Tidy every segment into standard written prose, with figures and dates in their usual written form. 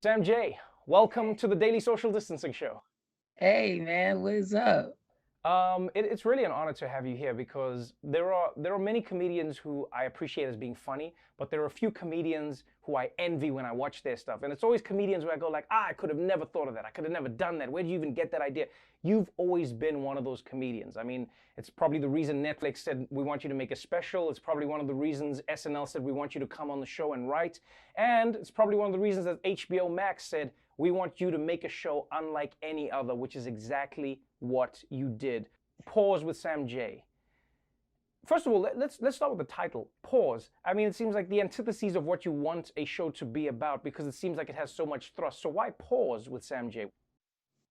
Sam J, welcome to the Daily Social Distancing Show. Hey man, what is up? It's really an honor to have you here because there are many comedians who I appreciate as being funny, but there are a few comedians who I envy when I watch their stuff, and it's always comedians where I go like, I could have never thought of that. I could have never done that. Where did you even get that idea? You've always been one of those comedians. I mean, it's probably the reason Netflix said we want you to make a special. It's probably one of the reasons SNL said we want you to come on the show and write, and it's probably one of the reasons that HBO Max said we want you to make a show unlike any other, which is exactly what you did. Pause with Sam J. First of all, let's start with the title. Pause. I mean, it seems like the antithesis of what you want a show to be about because it seems like it has so much thrust. So why pause with Sam J?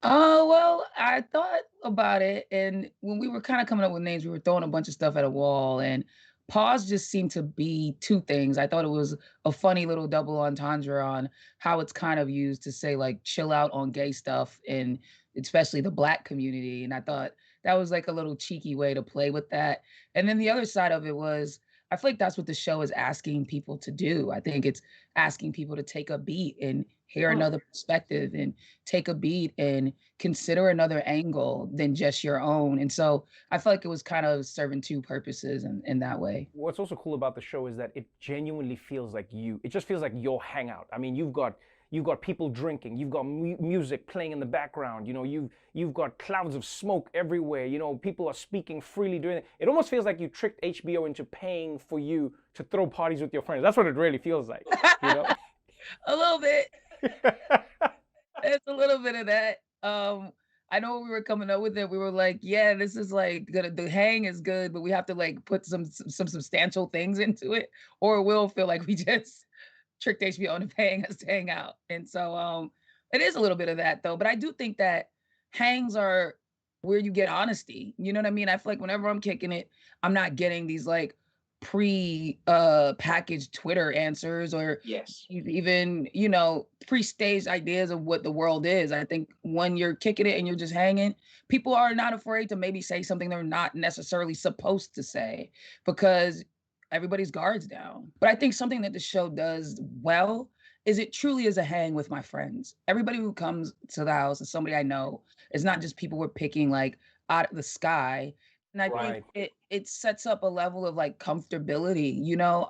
Oh, well, I thought about it, and when we were kind of coming up with names, we were throwing a bunch of stuff at a wall, and pause just seemed to be two things. I thought it was a funny little double entendre on how it's kind of used to say like chill out on gay stuff and especially the black community. And I thought that was like a little cheeky way to play with that. And then the other side of it was I feel like that's what the show is asking people to do. I think it's asking people to take a beat and hear Hmm. another perspective and take a beat and consider another angle than just your own. And so I felt like it was kind of serving two purposes in that way. What's also cool about the show is that it genuinely feels like you. It just feels like your hangout. I mean, you've got people drinking, you've got music playing in the background. You've got clouds of smoke everywhere. People are speaking freely doing it. It almost feels like you tricked HBO into paying for you to throw parties with your friends. That's what it really feels like. You know. A little bit. It's a little bit of that. I know when we were coming up with it, we were like, yeah, this is like gonna the hang is good, but we have to like put some substantial things into it, or it will feel like we just tricked HBO into paying us to hang out. And so it is a little bit of that though. But I do think that hangs are where you get honesty. You know what I mean? I feel like whenever I'm kicking it, I'm not getting these like pre packaged Twitter answers or Yes. even, pre-staged ideas of what the world is. I think when you're kicking it and you're just hanging, people are not afraid to maybe say something they're not necessarily supposed to say because everybody's guards down. But I think something that the show does well is it truly is a hang with my friends. Everybody who comes to the house is somebody I know. It's not just people we're picking like out of the sky. And I think Right. it sets up a level of like comfortability,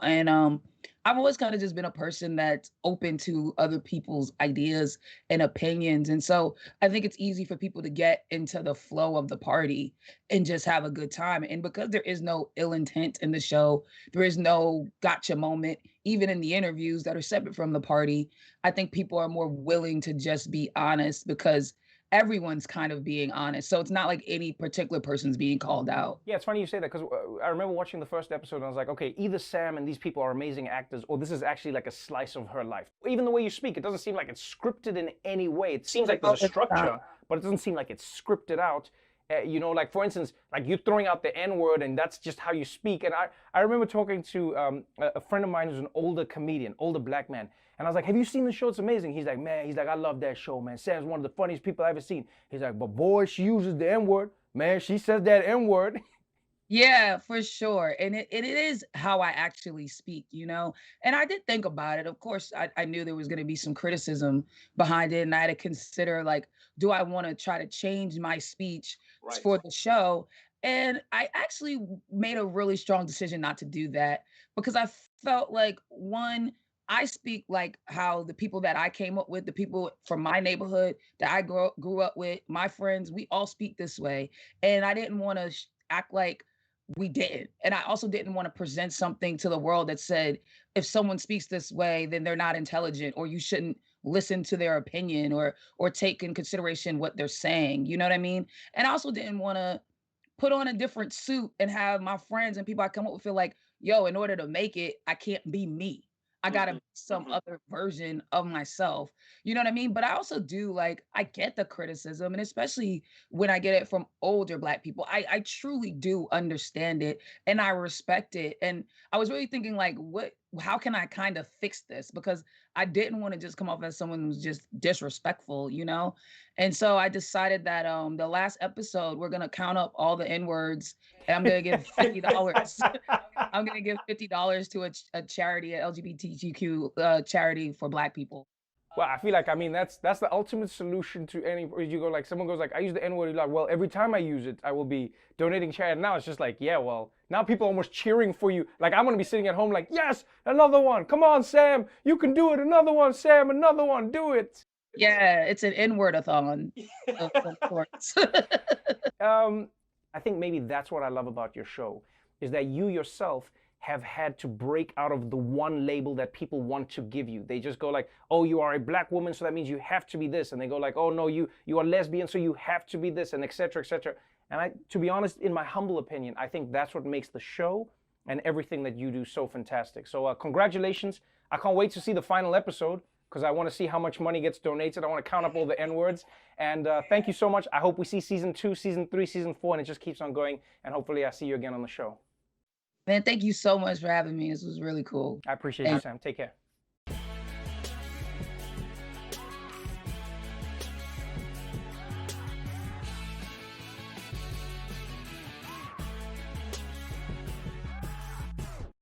and I've always kind of just been a person that's open to other people's ideas and opinions. And so I think it's easy for people to get into the flow of the party and just have a good time. And because there is no ill intent in the show, there is no gotcha moment, even in the interviews that are separate from the party. I think people are more willing to just be honest because everyone's kind of being honest. So it's not like any particular person's being called out. Yeah, it's funny you say that because I remember watching the first episode and I was like, okay, either Sam and these people are amazing actors, or this is actually like a slice of her life. Even the way you speak, it doesn't seem like it's scripted in any way. It seems like there's Oh, a it's not. structure, but it doesn't seem like it's scripted out. Like for instance, like you throwing out the N word, and that's just how you speak. And I remember talking to a friend of mine who's an older comedian, older black man, and I was like, "Have you seen the show? It's amazing." He's like, "Man," he's like, "I love that show, man. Sam's one of the funniest people I've ever seen." He's like, "But boy, she uses the N word, man. She says that N word." Yeah, for sure. And it is how I actually speak, And I did think about it. Of course, I knew there was going to be some criticism behind it. And I had to consider, like, do I want to try to change my speech Right. for the show? And I actually made a really strong decision not to do that because I felt like, one, I speak like how the people that I came up with, the people from my neighborhood that I grew up with, my friends, we all speak this way. And I didn't want to act like we didn't. And I also didn't want to present something to the world that said, if someone speaks this way, then they're not intelligent, or you shouldn't listen to their opinion or take in consideration what they're saying. You know what I mean? And I also didn't want to put on a different suit and have my friends and people I come up with feel like, yo, in order to make it, I can't be me. I gotta Hmm. be some other version of myself. You know what I mean? But I also do like I get the criticism, and especially when I get it from older black people. I truly do understand it and I respect it. And I was really thinking like how can I kind of fix this? Because I didn't want to just come off as someone who's just disrespectful. And so I decided that the last episode we're gonna count up all the N words and I'm gonna give $50. I'm gonna give $50 to a charity, a LGBTQ charity for Black people. Well, I feel like, I mean, that's the ultimate solution to any. You go like, someone goes like, I use the N word. Like, well, every time I use it, I will be donating charity. And now it's just like, yeah, well, now people are almost cheering for you. Like, I'm gonna be sitting at home like, yes, another one. Come on, Sam, you can do it. Another one, Sam, another one. Do it. Yeah, it's an N-word-a-thon of sorts. Um, I think maybe that's what I love about your show, is that you yourself have had to break out of the one label that people want to give you. They just go like, oh, you are a black woman, so that means you have to be this. And they go like, oh no, you are lesbian, so you have to be this, and etc. etc. And to be honest, in my humble opinion, I think that's what makes the show and everything that you do so fantastic. So congratulations. I can't wait to see the final episode, because I want to see how much money gets donated. I want to count up all the N-words. And thank you so much. I hope we see season 2, season 3, season 4, and it just keeps on going. And hopefully I see you again on the show. Man, thank you so much for having me. This was really cool. I appreciate you, Sam. Take care.